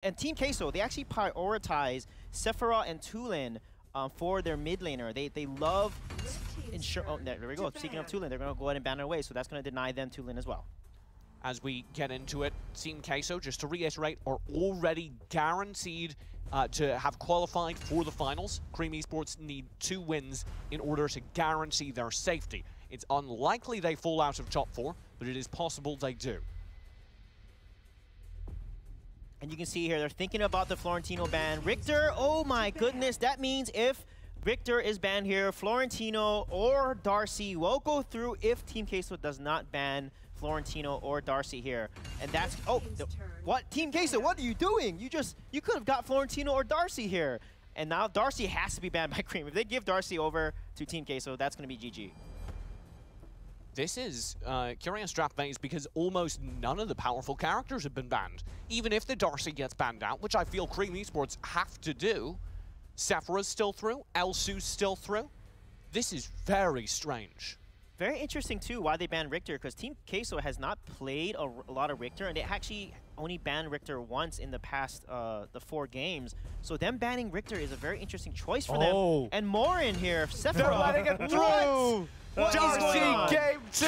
And Team Queso, they actually prioritize Sephiroth and Tulin for their mid laner. They love ensure. Oh, there we go. Speaking of Tulin, they're going to go ahead and ban it away, so that's going to deny them Tulin as well. As we get into it, Team Queso, just to reiterate, are already guaranteed to have qualified for the finals. Cream Esports need 2 wins in order to guarantee their safety. It's unlikely they fall out of top 4, but it is possible they do. And you can see here, they're thinking about the Florentino ban. Richter, oh my goodness, that means if Richter is banned here, Florentino or Darcy will go through if Team Queso does not ban Florentino or Darcy here. And that's, oh, what? Team Queso, what are you doing? You could have got Florentino or Darcy here. And now Darcy has to be banned by Cream. If they give Darcy over to Team Queso, that's going to be GG. This is curious draft phase because almost none of the powerful characters have been banned. Even if the Darcy gets banned out, which I feel Cream Esports have to do, Sephiroth's still through, Elsu's still through. This is very strange. Very interesting, too, why they banned Richter, because Team Queso has not played a lot of Richter, and they actually only banned Richter once in the past the 4 games. So them banning Richter is a very interesting choice for them. And more in here, Sephiroth. They're letting it through! What is going on? Game 2!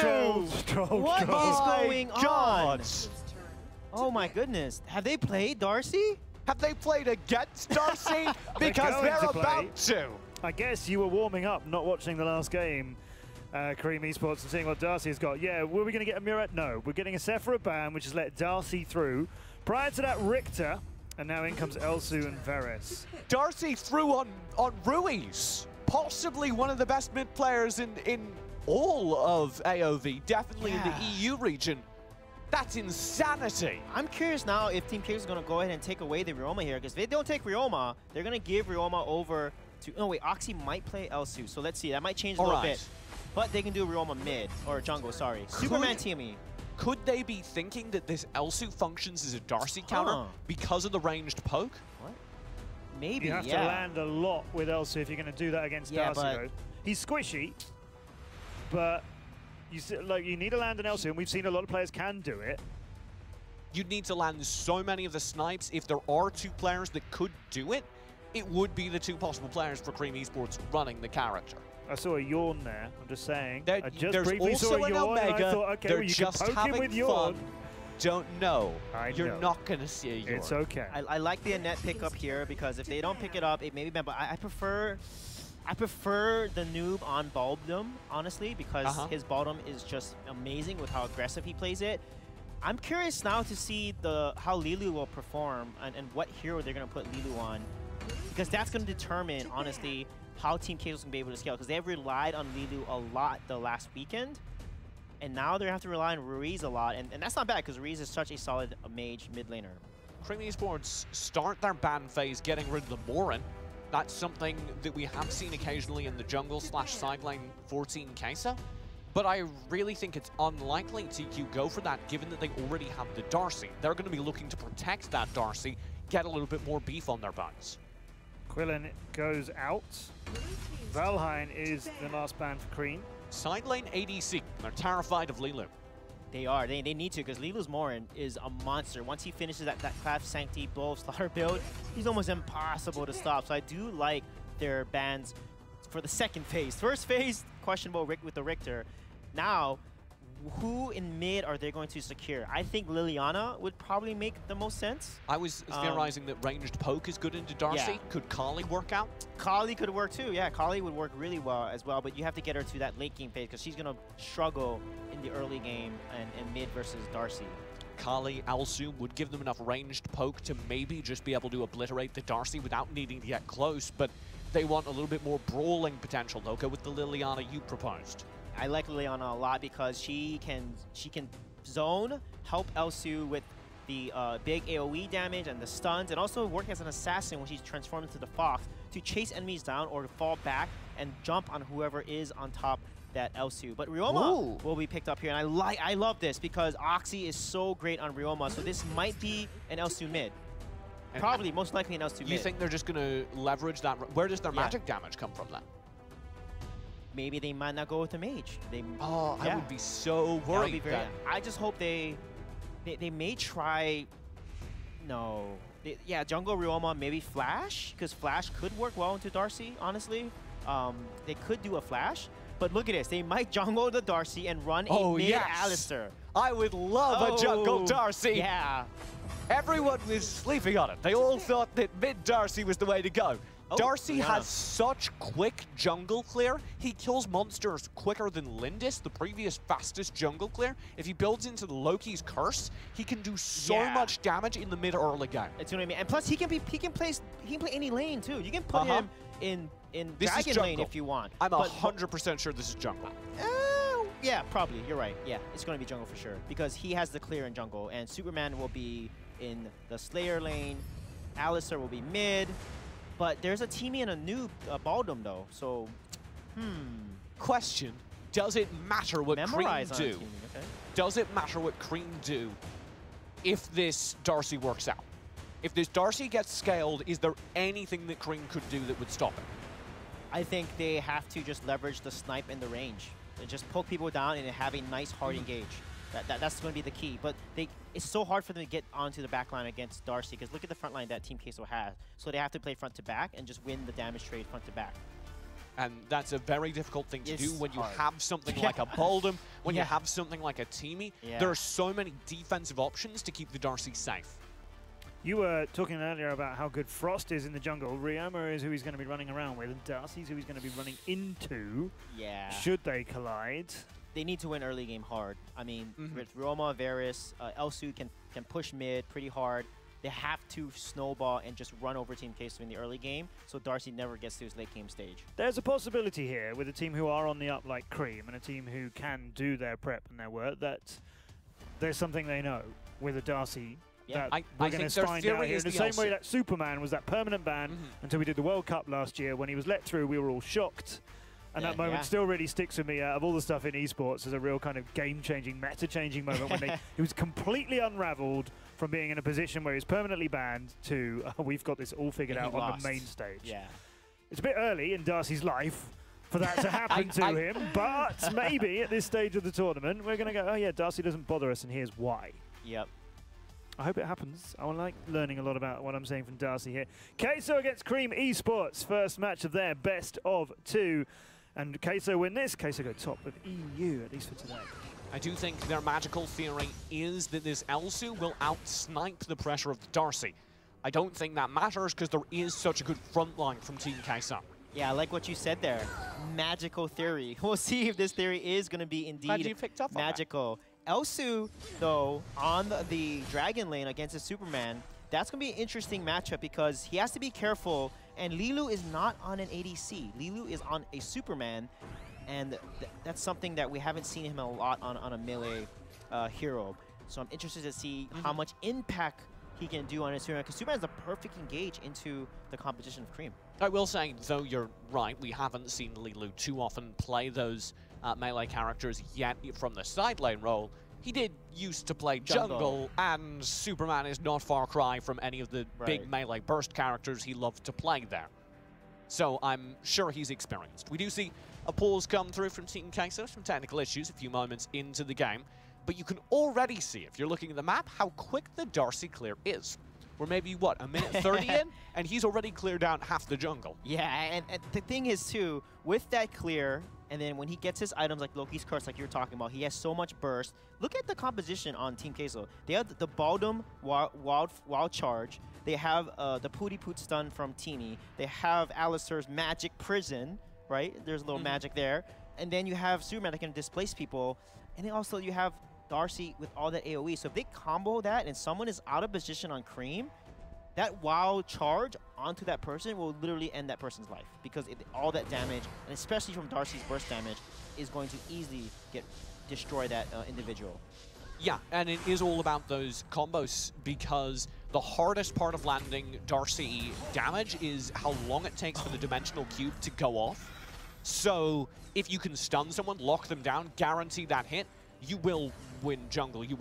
What is going on? Oh my goodness. Have they played Darcy? Have they played against Darcy? Because they're about to. I guess you were warming up, not watching the last game, Cream Esports, and seeing what Darcy has got. Yeah, were we going to get a mirror? No, we're getting a Sephiroth ban, which has let Darcy through. Prior to that, Richter, and now in comes Elsu and Varus. Darcy threw on Ruiz. Possibly one of the best mid players in all of AOV, definitely in the EU region. That's insanity. I'm curious now if Team Queso is going to go ahead and take away the Ryoma here, because if they don't take Ryoma, they're going to give Ryoma over to... Oh, wait, Oxy might play Elsu, so let's see. That might change a little bit. But they can do Ryoma mid, or jungle, sorry. Superman TME. Could they be thinking that this Elsu functions as a Darcy counter because of the ranged poke? What? Maybe, you have to land a lot with Elsu if you're going to do that against Darcy, though. He's squishy, but you need to land an Elsu, and we've seen a lot of players can do it. You'd need to land so many of the snipes. If there are 2 players that could do it, it would be the 2 possible players for Cream Esports running the character. I saw a yawn there, I'm just saying. I just briefly saw a yawn, and I thought, okay, they're just having fun. Don't know. You're not going to see a yawn. It's okay. I like the Annette pickup here, because if they don't pick it up, it may be bad, but I prefer the noob on Bulbdom, honestly, because his bottom is just amazing with how aggressive he plays it. I'm curious now to see how Lilu will perform and what hero they're going to put Lilu on, because that's going to determine, honestly, how Team Queso is going to be able to scale, because they have relied on Lilu a lot the last weekend, and now they have to rely on Ruiz a lot, and that's not bad, because Ruiz is such a solid mage mid laner. Cream Esports start their ban phase getting rid of the Morin. That's something that we have seen occasionally in the jungle / side lane for Team Queso. But I really think it's unlikely TQ go for that, given that they already have the Darcy. They're going to be looking to protect that Darcy, get a little bit more beef on their buns. Quillen goes out. Valheim is the last ban for Cream. Side lane ADC. They're terrified of Lilu. They are. They need to, because Lilu's Morin is a monster. Once he finishes that Craft Sancti Blow of Slaughter build, he's almost impossible to stop. So I do like their bans for the second phase. First phase, questionable with the Richter. Now, who in mid are they going to secure? I think Liliana would probably make the most sense. I was theorizing that ranged poke is good into Darcy. Could Kali work out? Kali could work too. Yeah, Kali would work really well as well, but you have to get her to that late game phase, because she's going to struggle in the early game and mid versus Darcy. Kali, Elsu would give them enough ranged poke to maybe just be able to obliterate the Darcy without needing to get close, but they want a little bit more brawling potential. They'll go with the Liliana you proposed. I like Liliana a lot, because she can zone, help Elsu with the big AoE damage and the stuns, and also work as an assassin when she's transformed into the Fox to chase enemies down or to fall back and jump on whoever is on top that Elsu. But Ryoma will be picked up here, and I love this, because Oxy is so great on Ryoma, so this might be an Elsu mid. Probably, most likely an Elsu mid. You think they're just going to leverage that? Where does their magic damage come from then? Maybe they might not go with the mage. I would be so worried. I just hope they may try. No, Yeah, jungle Ryoma, maybe Flash, because Flash could work well into Darcy, honestly. They could do a Flash, but look at this. They might jungle the Darcy and run a mid Alistar. I would love a jungle Darcy. Yeah. Everyone was sleeping on it. They all thought that mid Darcy was the way to go. Darcy has such quick jungle clear. He kills monsters quicker than Lindis, the previous fastest jungle clear. If he builds into the Loki's curse, he can do so much damage in the mid-early game. That's what I mean. And plus, he can play any lane too. You can put him in Dragon lane if you want. I'm 100% sure this is jungle. Yeah, probably. You're right. Yeah, it's going to be jungle for sure because he has the clear in jungle, and Superman will be in the Slayer lane. Alistar will be mid. But there's a teamie and a noob Baldum though, so Question: does it matter what Cream do? Okay. Does it matter what Cream do if this Darcy works out? If this Darcy gets scaled, is there anything that Cream could do that would stop it? I think they have to just leverage the snipe in the range and just poke people down and have a nice hard engage. That's going to be the key. But it's so hard for them to get onto the back line against Darcy because look at the front line that Team Queso has. So they have to play front to back and just win the damage trade front to back. And that's a very difficult thing to do when you have something like a Baldum, when you have something like a teamie. There are so many defensive options to keep the Darcy safe. You were talking earlier about how good Frost is in the jungle. Ryoma is who he's going to be running around with, and Darcy's who he's going to be running into. Yeah. Should they collide? They need to win early game hard. I mean, with Roma, Varus, Elsu can push mid pretty hard. They have to snowball and just run over Team Queso in the early game, so Darcy never gets to his late game stage. There's a possibility here with a team who are on the up like Cream and a team who can do their prep and their work that there's something they know with a Darcy. Yeah, we're going to find out here in the same way that Superman was that permanent ban until we did the World Cup last year. When he was let through, we were all shocked. And that moment still really sticks with me out of all the stuff in esports as a real kind of game-changing, meta-changing moment when he was completely unraveled from being in a position where he's permanently banned to we've got this all figured out on the main stage. Yeah. It's a bit early in Darcy's life for that to happen to him, but maybe at this stage of the tournament we're going to go, oh yeah, Darcy doesn't bother us and here's why. Yep. I hope it happens. I like learning a lot about what I'm saying from Darcy here. Queso against Cream Esports, first match of their best of 2. And Queso win this. Queso go top of EU, at least for today. I do think their magical theory is that this Elsu will out-snipe the pressure of the Darcy. I don't think that matters because there is such a good front line from Team Queso. Yeah, I like what you said there. Magical theory. We'll see if this theory is going to be indeed magical. Elsu, though, on the Dragon lane against the Superman, that's going to be an interesting matchup because he has to be careful. And Lilu is not on an ADC. Lilu is on a Superman, and that's something that we haven't seen him a lot on a melee hero. So I'm interested to see how much impact he can do on his Superman, because Superman is the perfect engage into the competition of Cream. I will say, though you're right, we haven't seen Lilu too often play those melee characters yet from the side lane role. He did used to play jungle, and Superman is not far cry from any of the big melee burst characters he loved to play there. So I'm sure he's experienced. We do see a pause come through from Team Queso, some technical issues a few moments into the game, but you can already see, if you're looking at the map, how quick the Darcy clear is. We're maybe, what, a minute 30 in? And he's already cleared out half the jungle. Yeah, and the thing is, too, with that clear, and then when he gets his items like Loki's Curse, like you were talking about, he has so much burst. Look at the composition on Team Queso. They have the Baldum Wild Charge. They have the Pooty Poot Stun from Teamy. They have Alistar's Magic Prison, right? There's a little magic there. And then you have Superman that can displace people. And then also you have Darcy with all that AoE. So if they combo that and someone is out of position on Cream, that wild charge onto that person will literally end that person's life because all that damage, and especially from Darcy's burst damage, is going to easily destroy that individual. Yeah, and it is all about those combos because the hardest part of landing Darcy damage is how long it takes for the dimensional cube to go off. So if you can stun someone, lock them down, guarantee that hit, you will win jungle, you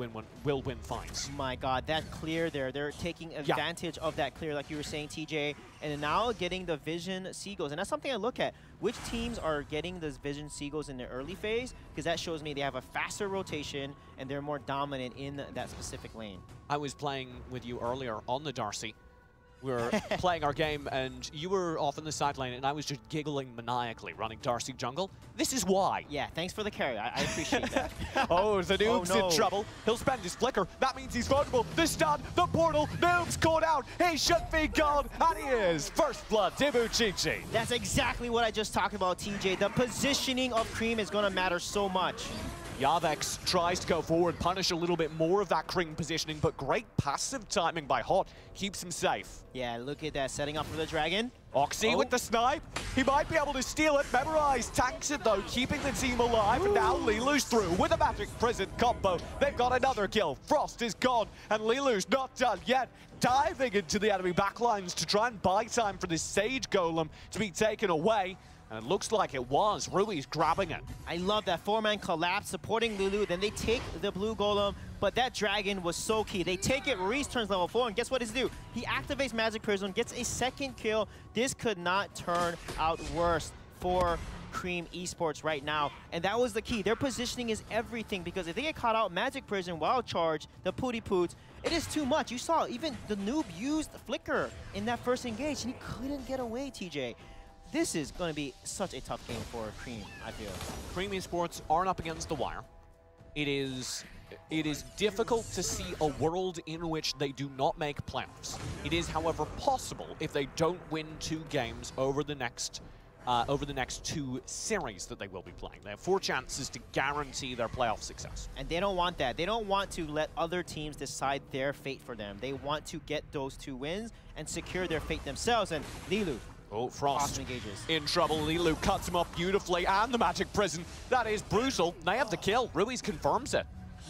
will win fights. My God, that clear there, they're taking advantage of that clear, like you were saying, TJ, and now getting the Vision Seagulls. And that's something I look at. Which teams are getting those Vision Seagulls in the early phase? Because that shows me they have a faster rotation and they're more dominant in that specific lane. I was playing with you earlier on the Darcy, We were playing our game, and you were off in the side lane, and I was just giggling maniacally, running Darcy jungle. This is why. Yeah, thanks for the carry. I appreciate that. Oh, the Noob's in trouble. He'll spend his flicker. That means he's vulnerable. The stun, the portal, Noob's caught out. He should be gone, and he is. First blood, Ibuchichi. That's exactly what I just talked about, TJ. The positioning of Cream is going to matter so much. Yavex tries to go forward, punish a little bit more of that Cream positioning, but great passive timing by Hot keeps him safe. Yeah, look at that, setting up for the dragon. Oxy with the snipe. He might be able to steal it. Memorize tanks it though, keeping the team alive. And now Lilu's through with a magic prison combo. They've got another kill. Frost is gone, and Lilu's not done yet. Diving into the enemy backlines to try and buy time for this Sage Golem to be taken away. And it looks like it was. Rui's grabbing it. I love that four-man collapse, supporting Lulu. Then they take the blue golem, but that dragon was so key. They take it, Ruiz turns level 4, and guess what he's do? He activates Magic Prism, gets a second kill. This could not turn out worse for Cream Esports right now. And that was the key. Their positioning is everything, because if they get caught out, Magic Prism, Wild Charge, the Pooty Poots, it is too much. You saw even the noob used Flicker in that first engage, and he couldn't get away, TJ. This is going to be such a tough game for Cream, I feel. Cream Esports aren't up against the wire. It is difficult to see a world in which they do not make playoffs. It is, however, possible if they don't win 2 games over the next 2 series that they will be playing. They have 4 chances to guarantee their playoff success. And they don't want that. They don't want to let other teams decide their fate for them. They want to get those 2 wins and secure their fate themselves. And Lilu. Oh, Frost engages. In trouble. Lilu cuts him off beautifully, and the Magic Prison. That is brutal. They have the kill. Ruiz confirms it.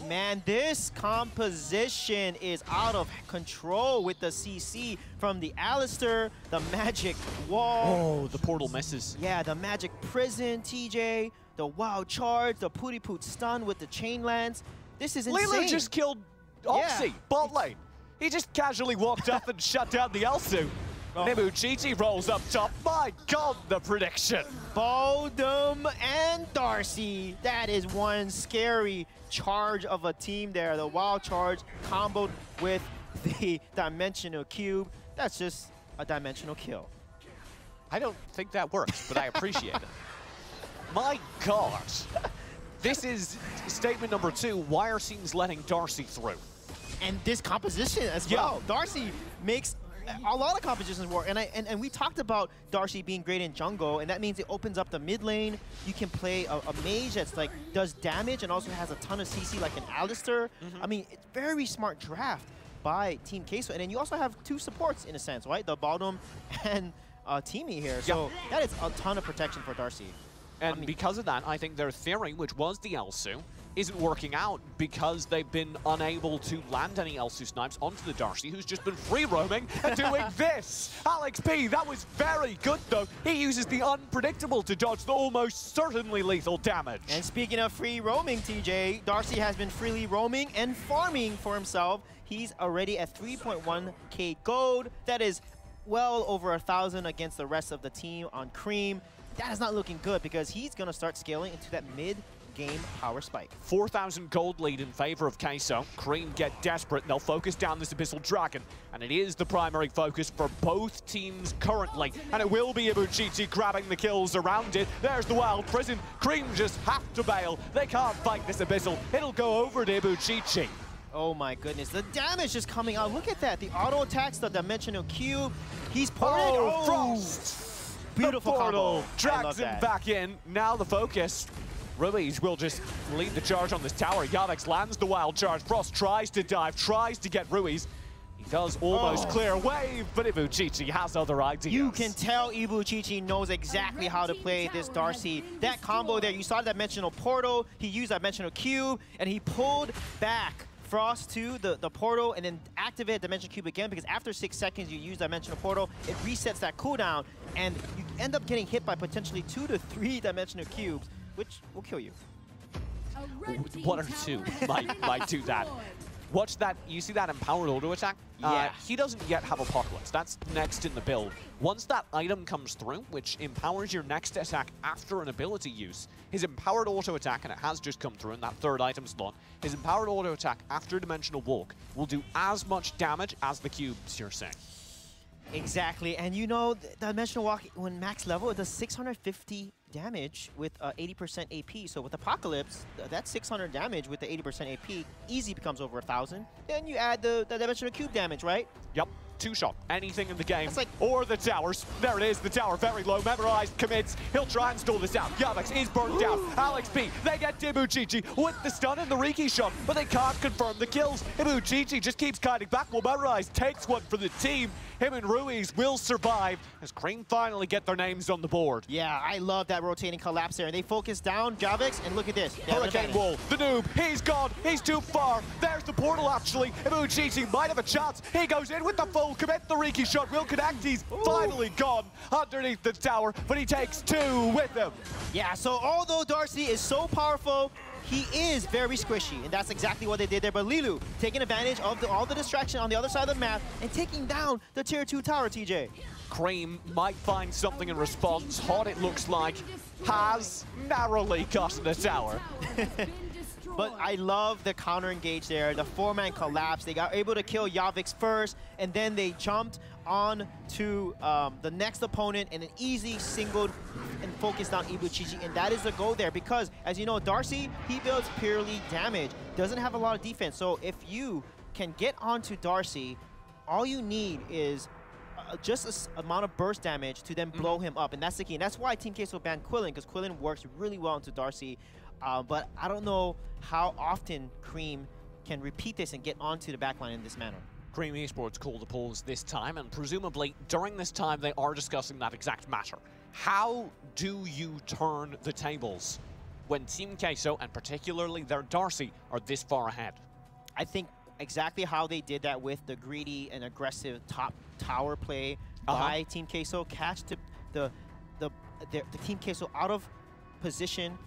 Man, this composition is out of control with the CC from the Alistair, the Magic Wall. Oh, the portal misses. Yeah, the Magic Prison, TJ, the Wild Charge, the Pooty Poot stun with the Chain Lance. This is insane. Lilu just killed Oxy, yeah. bot lane. He just casually walked up and shut down the Elsu. Oh. Ibuchichi rolls up top. My God, the prediction. Baldum and Darcy. That is one scary charge of a team there. The Wild Charge comboed with the Dimensional Cube. That's just a dimensional kill. I don't think that works, but I appreciate it. My God. This is statement number 2. Why are teams letting Darcy through? And this composition as well. Darcy makes a lot of compositions work, and we talked about Darcy being great in jungle, and that means it opens up the mid lane. You can play a mage that's like does damage and also has a ton of CC like an Alistair. I mean, it's very smart draft by Team Queso, and then you also have 2 supports in a sense, right? The Baldum and Teamy here, so that is a ton of protection for Darcy. And I mean, because of that, I think their theory, which was the Elsu, isn't working out because they've been unable to land any Elsu snipes onto the Darcy, who's just been free roaming and doing this. Alex P, that was very good though. He uses the unpredictable to dodge the almost certainly lethal damage. And speaking of free roaming, TJ, Darcy has been freely roaming and farming for himself. He's already at 3.1k gold. That is well over 1,000 against the rest of the team on Cream. That is not looking good because he's going to start scaling into that mid-game power spike. 4,000 gold lead in favor of Queso. Cream get desperate and they'll focus down this Abyssal Dragon. And it is the primary focus for both teams currently. And it will be Ibuchichi grabbing the kills around it. There's the Wild Prison. Cream just have to bail. They can't fight this Abyssal. It'll go over to Ibuchichi. Oh my goodness, the damage is coming out. Look at that, the auto attacks, the Dimensional Cube. He's ported. Oh, Frost! Beautiful the portal combo. drags him back in. Now the focus. Ruiz will just lead the charge on this tower. Yavex lands the Wild Charge. Frost tries to dive, tries to get Ruiz. He does almost clear a wave, but Ibuchichi has other ideas. You can tell Ibuchichi knows exactly how to play this Darcy. That combo there, you saw the Dimensional Portal, he used Dimensional Cube, and he pulled back Frost to the portal and then activate Dimensional Cube again, because after 6 seconds you use Dimensional Portal, it resets that cooldown, and you end up getting hit by potentially 2 to 3 Dimensional Cubes, which will kill you. 1 or 2 might do that. Watch that, you see that empowered auto attack? Yeah. He doesn't yet have Apocalypse. That's next in the build. Once that item comes through, which empowers your next attack after an ability use, his empowered auto attack, and it has just come through in that 3rd item slot, his empowered auto attack after Dimensional Walk will do as much damage as the cubes you're saying. Exactly, and you know, the Dimensional Walk, when max level, it does 650 damage with 80% AP. So with Apocalypse, that 600 damage with the 80% AP easy becomes over 1,000. Then you add the Dimensional Cube damage, right? Yep. Two-shot, anything in the game, like, or the towers. There it is, the tower, very low, memorized, commits. He'll try and stall this out. Yavix is burned down. Alex B, they get Ibuchichi with the stun and the Riki shot, but they can't confirm the kills. Ibuchichi just keeps kiting back while memorized takes one for the team. Him and Ruiz will survive as Cream finally get their names on the board. Yeah, I love that rotating collapse there. And they focus down Javix, and look at this. Hurricane Wall, the noob, he's gone, he's too far. There's the portal actually. Ibuchichi might have a chance. He goes in with the full commit. The Riki shot will connect. He's finally gone underneath the tower, but he takes two with him. Yeah, so although Darcy is so powerful, he is very squishy, and that's exactly what they did there. But Lilu taking advantage of all the distraction on the other side of the map and taking down the tier 2 tower, TJ. Cream might find something in response. Hot, it looks like, has narrowly gotten the tower. But I love the counter engage there, the 4-man collapse. They got able to kill Yavix first, and then they jumped on to the next opponent and an easy singled and focused on Ibuchichi, and that is the goal there because, as you know, Darcy, he builds purely damage, doesn't have a lot of defense. So if you can get onto Darcy, all you need is just an amount of burst damage to then blow him up, and that's the key. And that's why Team Queso banned Quillen, because Quillen works really well into Darcy. But I don't know how often Cream can repeat this and get onto the backline in this manner. Cream Esports called a pause this time, and presumably during this time they are discussing that exact matter. How do you turn the tables when Team Queso, and particularly their Darcy, are this far ahead? I think exactly how they did that with the greedy and aggressive top tower play by Team Queso, catch the Team Queso out of position,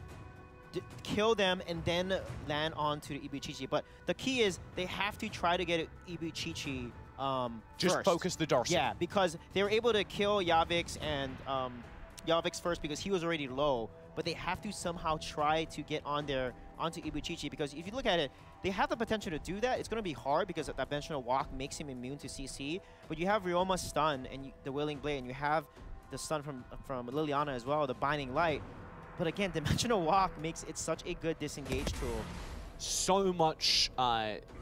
kill them, and then land onto the Ibuchichi. But the key is they have to try to get Ibuchichi just first. Focus the Darcy. Yeah, because they were able to kill Yavix and Yavix first because he was already low. But they have to somehow try to get onto Ibuchichi, because if you look at it, they have the potential to do that. It's going to be hard because that Dimensional Walk makes him immune to CC. But you have Ryoma's stun and the Willing Blade, and you have the stun from Liliana as well, the Binding Light. But again, Dimensional Walk makes it such a good disengage tool. So much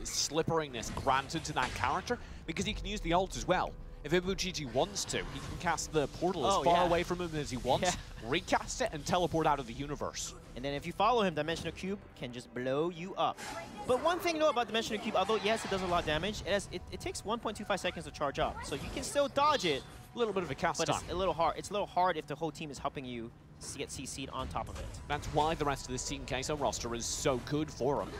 slipperiness granted to that character because he can use the ult as well. If Ibuchichi wants to, he can cast the portal as far away from him as he wants, recast it, and teleport out of the universe. And then if you follow him, Dimensional Cube can just blow you up. But one thing, about Dimensional Cube, although, yes, it does a lot of damage, it takes 1.25 seconds to charge up. So you can still dodge it. A little bit of a cast time. But it's a little hard. It's a little hard if the whole team is helping you get CC'd on top of it. That's why the rest of this Team Queso roster is so good for him.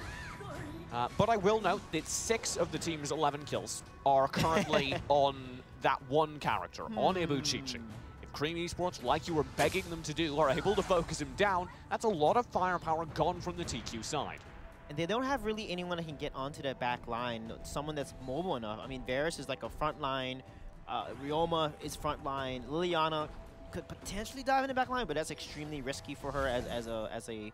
But I will note that 6 of the team's 11 kills are currently on that one character, on Ibuchichi. If Cream Esports, like you were begging them to do, are able to focus him down, that's a lot of firepower gone from the TQ side. And they don't have really anyone that can get onto the back line, someone that's mobile enough. I mean, Varus is like a front line, Ryoma is front line, Liliana could potentially dive in the back line, but that's extremely risky for her as a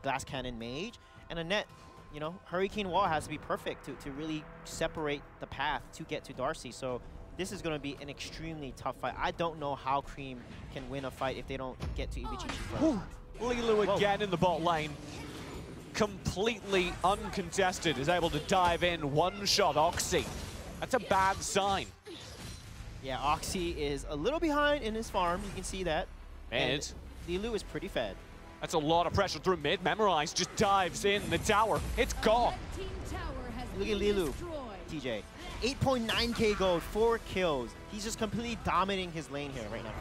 glass cannon mage. And Annette, you know, Hurricane Wall has to be perfect to really separate the path to get to Darcy. So this is going to be an extremely tough fight. I don't know how Cream can win a fight if they don't get to Ibuchichi first. Lilu again in the bot lane. Completely uncontested, is able to dive in, one-shot Oxy. That's a bad sign. Yeah, Oxy is a little behind in his farm, you can see that. And Lilu is pretty fed. That's a lot of pressure through mid. Memorize just dives in the tower. It's gone. Look at Lilu, TJ. 8.9k gold, 4 kills. He's just completely dominating his lane here right now.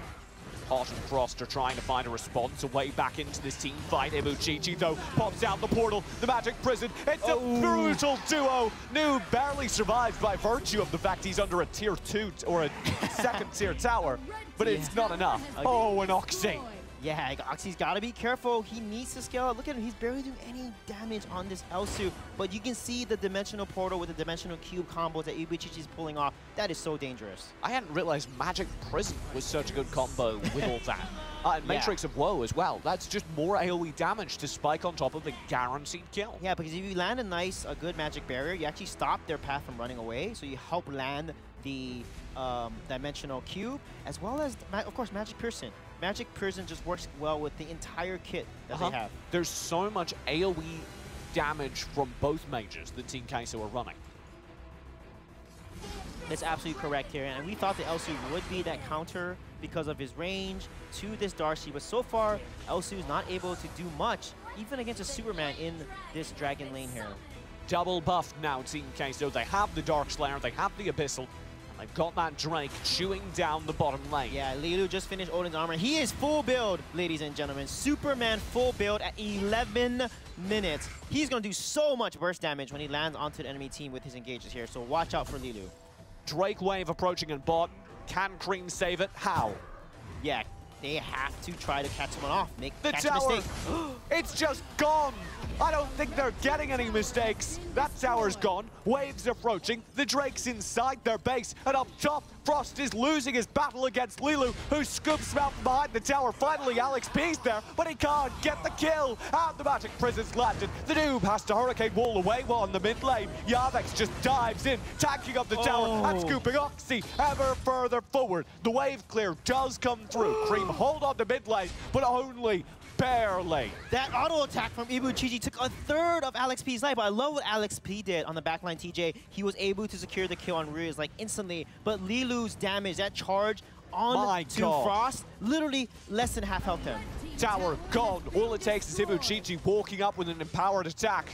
Hot and Frost are trying to find a response, a way back into this team fight. Ibuchichi, though, pops out the portal, the magic prison. It's a brutal duo. Noob barely survives by virtue of the fact he's under a tier 2 or a second tier tower, but it's not enough. Oh, and Oxy. Yeah, Oxy's got to be careful. He needs to scale up. Look at him. He's barely doing any damage on this Elsu. But you can see the Dimensional Portal with the Dimensional Cube combos that Ibuchichi's pulling off. That is so dangerous. I hadn't realized Magic Prison was such a good combo with all that. And Matrix of Woe as well. That's just more AoE damage to spike on top of the guaranteed kill. Yeah, because if you land a good Magic Barrier, you actually stop their path from running away. So you help land the Dimensional Cube, as well as, of course, Magic Pearson. Magic Pearson just works well with the entire kit that they have. There's so much AoE damage from both mages that Team Queso are running. That's absolutely correct here, and we thought that Elsu would be that counter because of his range to this Darcy, but so far, Elsu is not able to do much, even against a Superman in this Dragon lane here. Double buff now, Team Queso. They have the Dark Slayer, they have the Abyssal, and they've got that Drake chewing down the bottom lane. Yeah, Lilu just finished Odin's armor. He is full build, ladies and gentlemen. Superman full build at 11 minutes. He's going to do so much burst damage when he lands onto the enemy team with his engages here, so watch out for Lilu. Drake wave approaching in bot. Can Cream save it? How? Yeah, they have to try to catch someone off. Catch tower, a mistake. It's just gone. I don't think they're getting any mistakes. That tower's gone. Waves approaching. The Drake's inside their base. And up top, Frost is losing his battle against Lilu, who scoops him out from behind the tower. Finally, Alex P's there, but he can't get the kill. And the Magic Prison's landed. The noob has to Hurricane Wall away while in the mid lane. Yavex just dives in, tanking up the tower and scooping Oxy ever further forward. The wave clear does come through. Cream hold on to mid lane, but only barely. That auto attack from Ibuchichi took a third of Alex P's life, but I love what Alex P did on the backline, TJ. He was able to secure the kill on Riz like instantly, but Lilu's damage, that charge on to Frost, literally less than half health him. Tower gone. All it takes is Ibuchichi walking up with an empowered attack.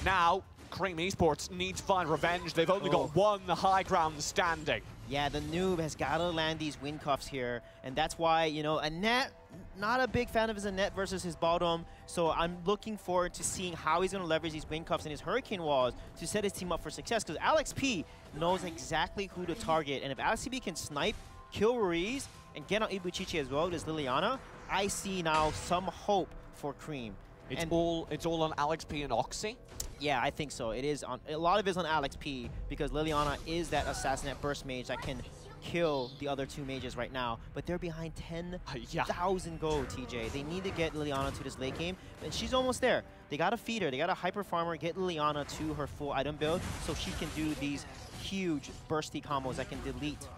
Now, Cream Esports need to find revenge. They've only got one high ground standing. Yeah, the noob has got to land these win cuffs here, and that's why, you know, Annette, not a big fan of his Annette versus his bottom, so I'm looking forward to seeing how he's going to leverage these win cuffs and his Hurricane Walls to set his team up for success, because Alex P knows exactly who to target, and if Alex P can snipe, kill Ruiz, and get on Ibuchichi as well as Liliana, I see now some hope for Cream. It's all on Alex P and Oxy? Yeah, I think so. It is on a lot of it is on Alex P because Liliana is that assassinate burst mage that can kill the other two mages right now. But they're behind 10,000 gold, TJ. They need to get Liliana to this late game, and she's almost there. They gotta feed her. They gotta hyper farm her, get Liliana to her full item build so she can do these huge bursty combos that can delete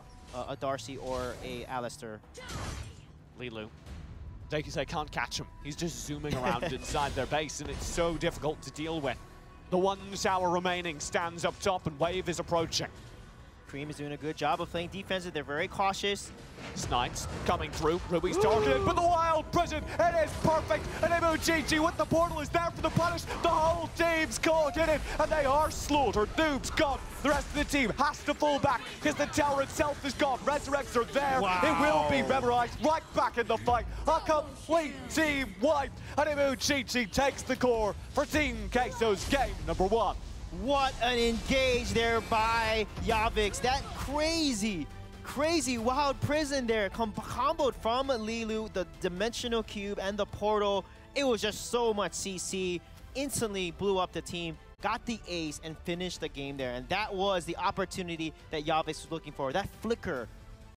a Darcy or a Alistair. Lilu. They can't catch him. He's just zooming around inside their base, and it's so difficult to deal with. The one tower remaining stands up top, and Wave is approaching. Cream is doing a good job of playing defensive. They're very cautious. Snipes coming through. Ruiz targeted, but the Wild Prison, it is perfect. And Ibuchichi with the portal is there for the punish. The whole team's caught in it, and they are slaughtered. Noob's gone. The rest of the team has to fall back because the tower itself is gone. Resurrects are there. Wow. It will be memorized right back in the fight. A complete team wipe. And Ibuchichi takes the core for Team Queso's game number 1. What an engage there by Yavex. That crazy Wild Prison there comboed from Lilu, the Dimensional Cube and the portal. It was just so much CC. Instantly blew up the team, got the ace, and finished the game there. And that was the opportunity that Yavex was looking for. That flicker